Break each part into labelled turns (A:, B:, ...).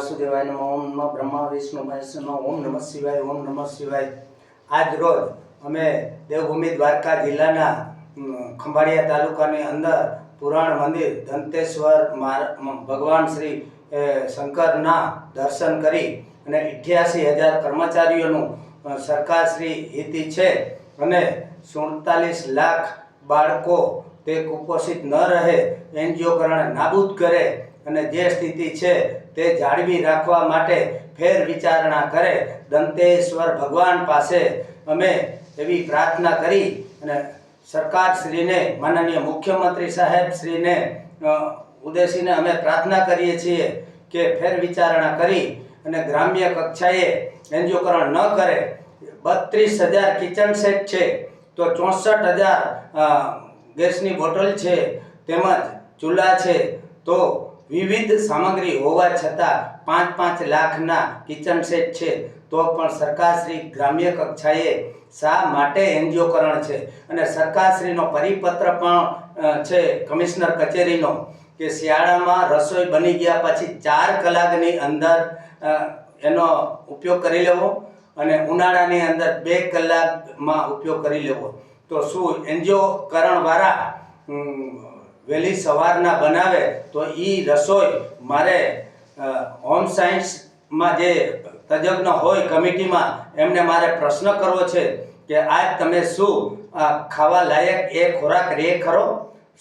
A: વાસુદેવાય નમઃ. ઓમ નમઃ બ્રહ્મા વિષ્ણુ મહેશ નમઃ. ઓમ નમઃ શિવાય. ઓમ નમઃ શિવાય. આજ રોજ અમે દેવભૂમિ દ્વારકા જિલ્લાના ખંભાળિયા તાલુકાની અંદર પુરાણ મંદિર દંતેશ્વર ભગવાન શ્રી શંકરના દર્શન કરી અને 88,000 કર્મચારીઓનું સરકારશ્રી હિત છે અને 47 લાખ બાળકો તે કુપોષિત ન રહે, એનજીઓકરણ નાબૂદ કરે અને જે સ્થિતિ છે તે જાળવી રાખવા માટે ફેર વિચારણા કરે દંતેશ્વર ભગવાન પાસે અમે એવી પ્રાર્થના કરી અને સરકારશ્રીને માનનીય મુખ્યમંત્રી સાહેબશ્રીને ઉદ્દેશીને અમે પ્રાર્થના કરીએ છીએ કે ફેર વિચારણા કરી અને ગ્રામ્ય કક્ષાએ એનજીઓકરણ ન કરે. 32,000 કિચન સેટ છે તો 64,000 ગેસની બોટલ છે તેમજ ચૂલા છે તો વિવિધ સામગ્રી હોવા છતાં 5-5 લાખના કિચન સેટ છે તો પણ સરકારશ્રી ગ્રામ્ય કક્ષાએ શા માટે એનજીઓકરણ છે? અને સરકારશ્રીનો પરિપત્ર પણ છે કમિશનર કચેરીનો કે શિયાળામાં રસોઈ બની ગયા પછી 4 કલાકની અંદર એનો ઉપયોગ કરી લેવો અને ઉનાળાની અંદર 2 કલાકમાં ઉપયોગ કરી લેવો. તો શું એનજીઓકરણવાળા વહેલી સવારના બનાવે તો એ રસોઈ મારે હોમ સાયન્સમાં જે તજજ્ઞ હોય કમિટીમાં એમને મારે પ્રશ્ન કરવો છે કે આજ તમે શું ખાવા લાયક એ ખોરાક રહે ખરો?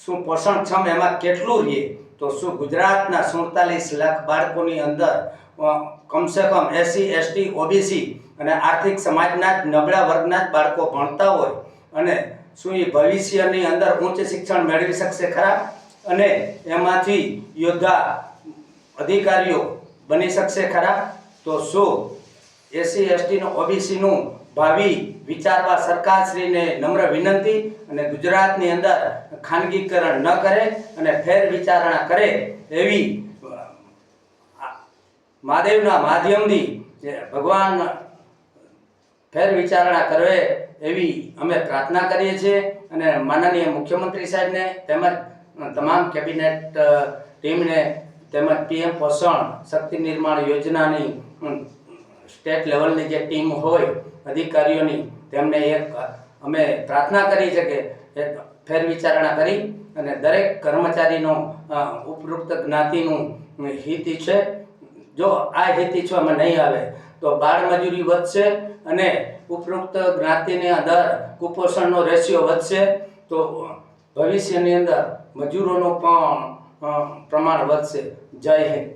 A: શું પોષણક્ષમ એમાં કેટલું રહે? તો શું ગુજરાતના 47 લાખ બાળકોની અંદર કમસે કમ SC ST OBC અને આર્થિક સમાજના જ નબળા વર્ગના જ બાળકો ભણતા હોય અને શું એ ભવિષ્યની અંદર ઉચ્ચ શિક્ષણ મેળવી શકશે ખરા? અને એમાંથી યોદ્ધા અધિકારીઓ બની શકશે ખરા? તો શું SC ST OBC નું ભાવિ વિચારવા સરકારશ્રીને નમ્ર વિનંતી અને ગુજરાતની અંદર ખાનગીકરણ ન કરે અને ફેર વિચારણા કરે એવી મહાદેવના માધ્યમથી ભગવાન ફેર વિચારણા કરે એવી અમે પ્રાર્થના કરીએ છીએ અને માનનીય મુખ્યમંત્રી સાહેબને તેમજ તમામ કેબિનેટ ટીમને તેમજ PM પોષણ શક્તિ નિર્માણ યોજનાની સ્ટેટ લેવલની જે ટીમ હોય અધિકારીઓની તેમને એક અમે પ્રાર્થના કરી છે કે એક ફેર વિચારણા કરી અને દરેક કર્મચારીનો ઉપરોક્ત જ્ઞાતિનું હિત છે. જો આ હિત ઈચ્છવામાં નહીં આવે તો બાળ મજૂરી વધશે અને ઉપરોક્ત જ્ઞાતિની અંદર કુપોષણનો રેશિયો વધશે તો ભવિષ્યની અંદર મજૂરોનું પણ પ્રમાણ વધશે. જય હિન્દ.